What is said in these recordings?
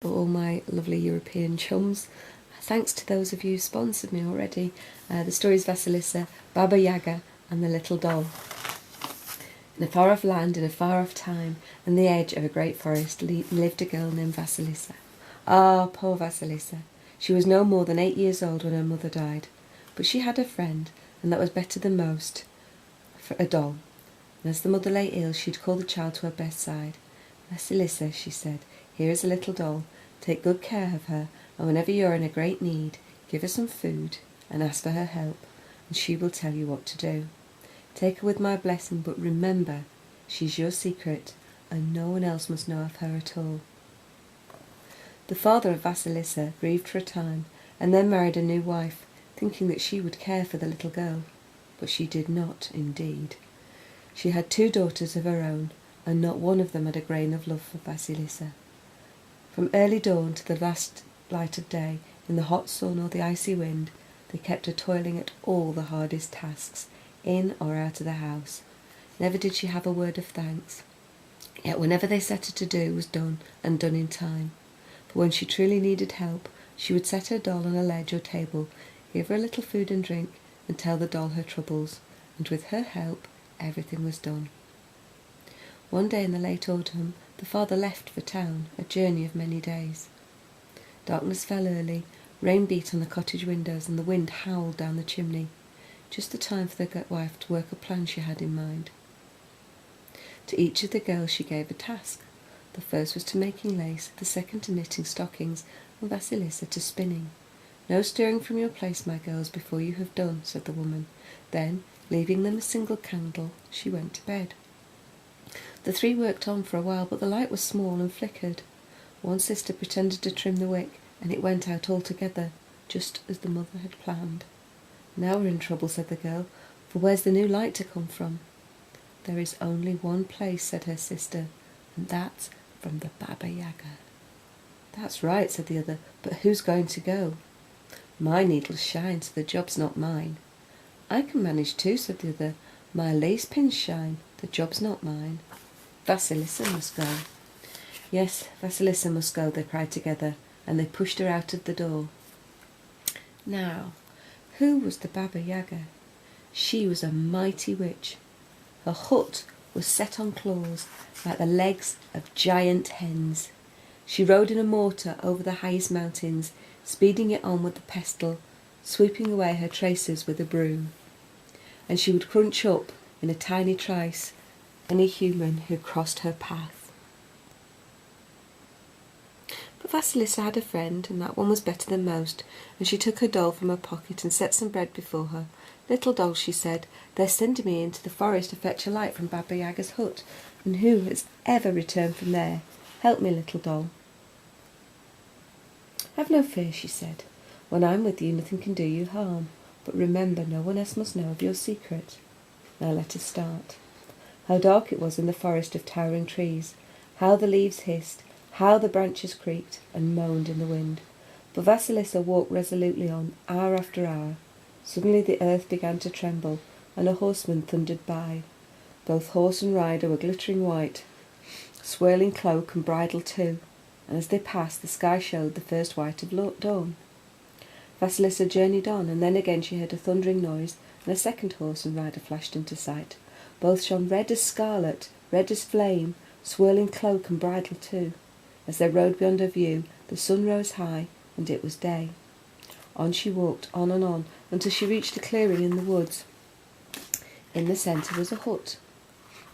all my lovely European chums. Thanks to those of you who sponsored me already. The story is Vasilisa, Baba Yaga and the Little Doll. In a far-off land, in a far-off time, on the edge of a great forest, lived a girl named Vasilisa. Ah, poor Vasilisa. She was no more than 8 years old when her mother died. But she had a friend, and that was better than most, for a doll. And as the mother lay ill, she'd call the child to her bedside. Vasilisa, she said, here is a little doll. Take good care of her, and whenever you're in a great need, give her some food and ask for her help, and she will tell you what to do. Take her with my blessing, but remember, she's your secret, and no one else must know of her at all. The father of Vasilisa grieved for a time, and then married a new wife, thinking that she would care for the little girl. But she did not, indeed. She had 2 daughters of her own, and not one of them had a grain of love for Vasilisa. From early dawn to the last light of day, in the hot sun or the icy wind, they kept her toiling at all the hardest tasks, in or out of the house. Never did she have a word of thanks. Yet whenever they set her to do was done, and done in time. For when she truly needed help, she would set her doll on a ledge or table, give her a little food and drink, and tell the doll her troubles, and with her help everything was done. One day in the late autumn, the father left for town, a journey of many days. Darkness fell early, rain beat on the cottage windows, and the wind howled down the chimney. Just the time for the wife to work a plan she had in mind. To each of the girls she gave a task. The first was to making lace, the second to knitting stockings, and Vasilisa to spinning. No stirring from your place, my girls, before you have done, said the woman. Then, leaving them a single candle, she went to bed. The 3 worked on for a while, but the light was small and flickered. One sister pretended to trim the wick, and it went out altogether, just as the mother had planned. Now we're in trouble, said the girl, for where's the new light to come from? There is only one place, said her sister, and that's from the Baba Yaga. That's right, said the other, but who's going to go? My needles shine, so the job's not mine. I can manage too, said the other. My lace pins shine, the job's not mine. Vasilisa must go. Yes, Vasilisa must go, they cried together, and they pushed her out of the door. Now, who was the Baba Yaga? She was a mighty witch. Her hut was set on claws, like the legs of giant hens. She rode in a mortar over the highest mountains, speeding it on with the pestle, sweeping away her traces with a broom. And she would crunch up in a tiny trice any human who crossed her path. But Vasilisa had a friend, and that one was better than most, and she took her doll from her pocket and set some bread before her. Little doll, she said, they're sending me into the forest to fetch a light from Baba Yaga's hut, and who has ever returned from there? Help me, little doll. Have no fear, she said. When I'm with you, nothing can do you harm. But remember, no one else must know of your secret. Now let us start. How dark it was in the forest of towering trees, how the leaves hissed, how the branches creaked and moaned in the wind. But Vasilisa walked resolutely on, hour after hour. Suddenly the earth began to tremble, and a horseman thundered by. Both horse and rider were glittering white, swirling cloak and bridle too, and as they passed, the sky showed the first white of dawn. Vasilisa journeyed on, and then again she heard a thundering noise, and a second horse and rider flashed into sight. Both shone red as scarlet, red as flame, swirling cloak and bridle too. As they rode beyond her view, the sun rose high, and it was day. On she walked, on and on, until she reached a clearing in the woods. In the centre was a hut,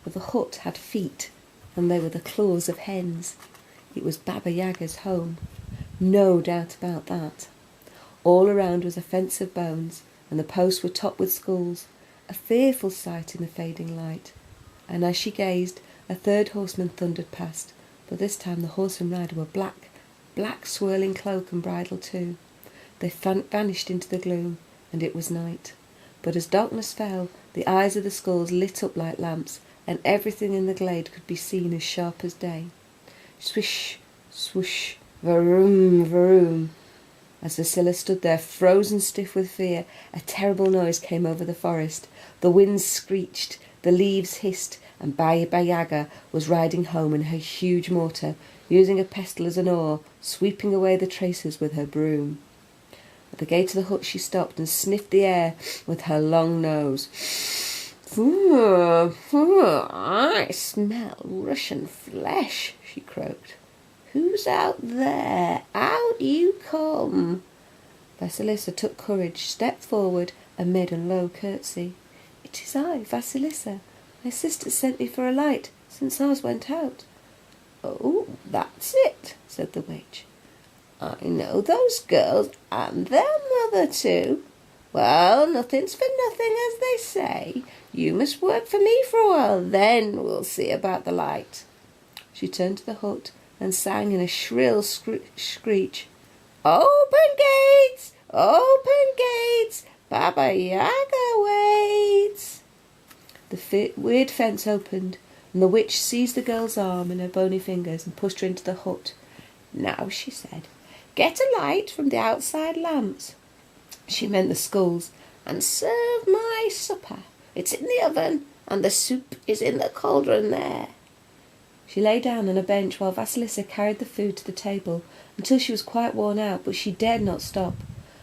but the hut had feet, and they were the claws of hens. It was Baba Yaga's home. No doubt about that. All around was a fence of bones, and the posts were topped with skulls, a fearful sight in the fading light. And as she gazed, a third horseman thundered past, but this time the horse and rider were black swirling cloak and bridle too. They vanished into the gloom, and it was night. But as darkness fell, the eyes of the skulls lit up like lamps, and everything in the glade could be seen as sharp as day. Swish, swoosh, varoom, varoom. As Vasilisa stood there, frozen stiff with fear, a terrible noise came over the forest. The wind screeched, the leaves hissed, and Baba Yaga was riding home in her huge mortar, using a pestle as an oar, sweeping away the traces with her broom. At the gate of the hut she stopped and sniffed the air with her long nose. I smell Russian flesh, she croaked. Who's out there? Out you come. Vasilisa took courage, stepped forward, and made a low curtsy. It is I, Vasilisa. My sister sent me for a light, since ours went out. Oh, that's it, said the witch. I know those girls, and their mother too. Well, nothing's for nothing, as they say. You must work for me for a while, then we'll see about the light. She turned to the hut and sang in a shrill screech. Open gates! Open gates! Baba Yaga waits! The weird fence opened, and the witch seized the girl's arm in her bony fingers and pushed her into the hut. Now, she said, get a light from the outside lamps. She meant the skulls, and serve my supper. It's in the oven, and the soup is in the cauldron there. She lay down on a bench while Vasilisa carried the food to the table until she was quite worn out, but she dared not stop,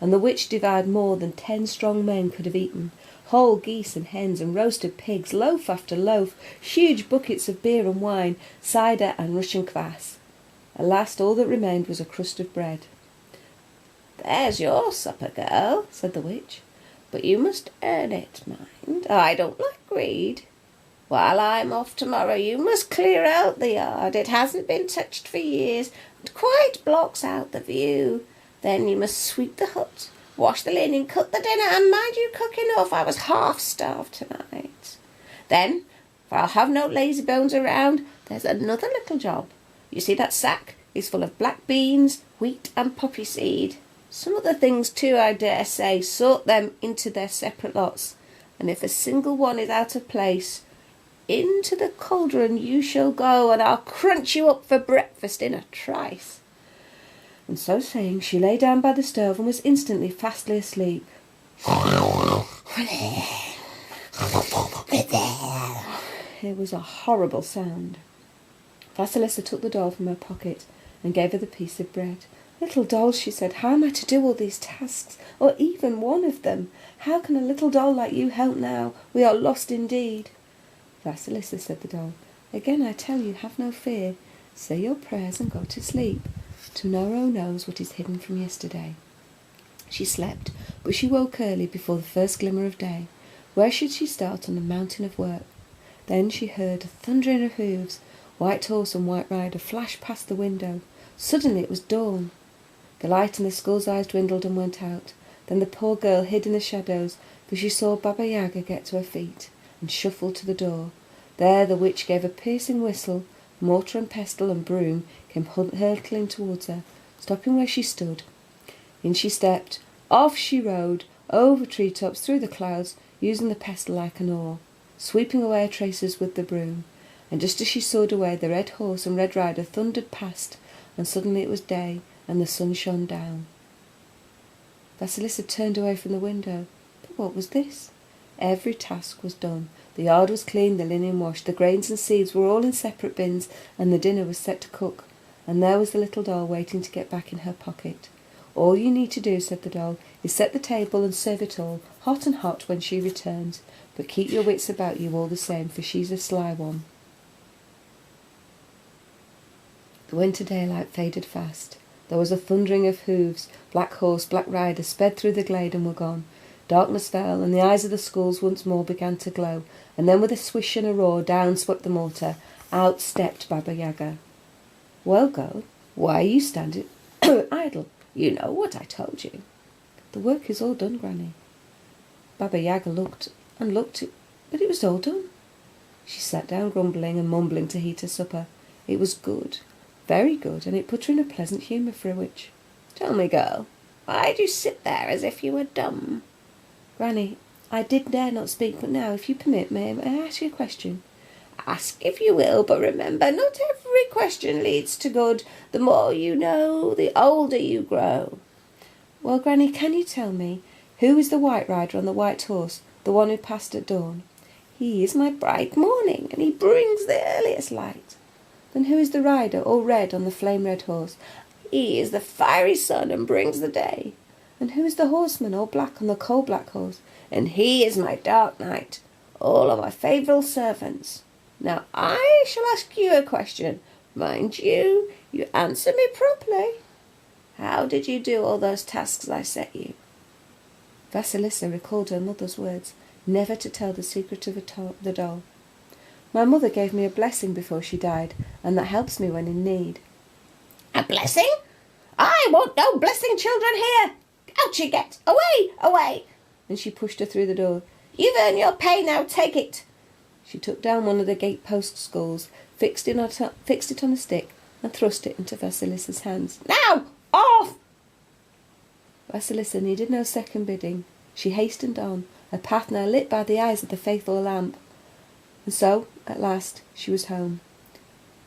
and the witch devoured more than 10 strong men could have eaten, whole geese and hens and roasted pigs, loaf after loaf, huge buckets of beer and wine, cider and Russian kvass. At last all that remained was a crust of bread. There's your supper, girl, said the witch, but you must earn it, mind. I don't like greed. While I'm off tomorrow, you must clear out the yard. It hasn't been touched for years, and quite blocks out the view. Then you must sweep the hut, wash the linen, cook the dinner, and mind you cook enough. I was half starved tonight. Then, for I'll have no lazy bones around, there's another little job. You see that sack is full of black beans, wheat, and poppy seed. Some other things too, I dare say. Sort them into their separate lots, and if a single one is out of place, into the cauldron you shall go, and I'll crunch you up for breakfast in a trice. And so saying, she lay down by the stove and was instantly fastly asleep. It was a horrible sound. Vasilisa took the doll from her pocket and gave her the piece of bread. Little doll, she said, how am I to do all these tasks, or even one of them? How can a little doll like you help now? We are lost indeed. Vasilisa, said the doll, again I tell you, have no fear. Say your prayers and go to sleep. Tomorrow knows what is hidden from yesterday. She slept, but she woke early before the first glimmer of day. Where should she start on the mountain of work? Then she heard a thundering of hoofs. White horse and white rider flashed past the window. Suddenly it was dawn. The light in the skull's eyes dwindled and went out. Then the poor girl hid in the shadows, for she saw Baba Yaga get to her feet and shuffle to the door. There the witch gave a piercing whistle. Mortar and pestle and broom came hurtling towards her, stopping where she stood. In she stepped. Off she rode, over treetops, through the clouds, using the pestle like an oar, sweeping away her traces with the broom. And just as she soared away, the red horse and red rider thundered past, and suddenly it was day, and the sun shone down. Vasilisa turned away from the window. But what was this? Every task was done. The yard was clean, the linen washed, the grains and seeds were all in separate bins, and the dinner was set to cook. And there was the little doll waiting to get back in her pocket. All you need to do, said the doll, is set the table and serve it all, hot and hot, when she returns. But keep your wits about you all the same, for she's a sly one. The winter daylight faded fast. There was a thundering of hoofs. Black horse, black rider sped through the glade and were gone. Darkness fell, and the eyes of the skulls once more began to glow, and then with a swish and a roar down swept the mortar. Out stepped Baba Yaga. Well, girl, why are you standing idle? You know what I told you. The work is all done, Granny. Baba Yaga looked and looked, but it was all done. She sat down grumbling and mumbling to heat her supper. It was good, very good, and it put her in a pleasant humour for a witch. Tell me, girl, why do you sit there as if you were dumb? Granny, I did dare not speak, but now, if you permit, may I ask you a question? Ask if you will, but remember, not every question leads to good. The more you know, the older you grow. Well, Granny, can you tell me, who is the white rider on the white horse, the one who passed at dawn? He is my bright morning, and he brings the earliest light. Then who is the rider, all red, on the flame-red horse? He is the fiery sun and brings the day. And who is the horseman, all black, on the coal-black horse? And he is my dark knight, all of my faithful servants. Now I shall ask you a question. Mind you answer me properly. How did you do all those tasks I set you? Vasilisa recalled her mother's words, never to tell the secret of the doll. My mother gave me a blessing before she died, and that helps me when in need. A blessing? I want no blessing children here. Out you get. Away, away. And she pushed her through the door. You've earned your pay, now take it. She took down one of the gatepost skulls, fixed it on a stick, and thrust it into Vasilisa's hands. Now, off! Vasilisa needed no second bidding. She hastened on, her path now lit by the eyes of the faithful lamp. And so, at last, she was home.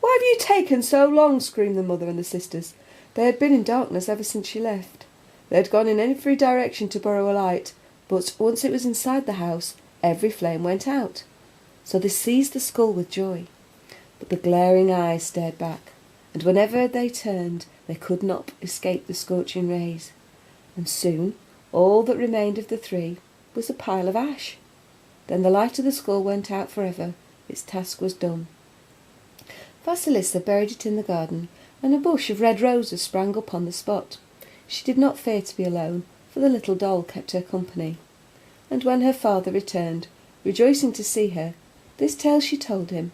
Why have you taken so long? Screamed the mother and the sisters. They had been in darkness ever since she left. They had gone in every direction to borrow a light, but once it was inside the house, every flame went out. So they seized the skull with joy. But the glaring eyes stared back, and whenever they turned, they could not escape the scorching rays. And soon all that remained of the three was a pile of ash. Then the light of the skull went out forever. Its task was done. Vasilisa buried it in the garden, and a bush of red roses sprang up on the spot. She did not fear to be alone, for the little doll kept her company. And when her father returned, rejoicing to see her, this tale she told him,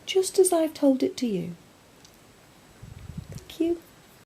just as I've told it to you.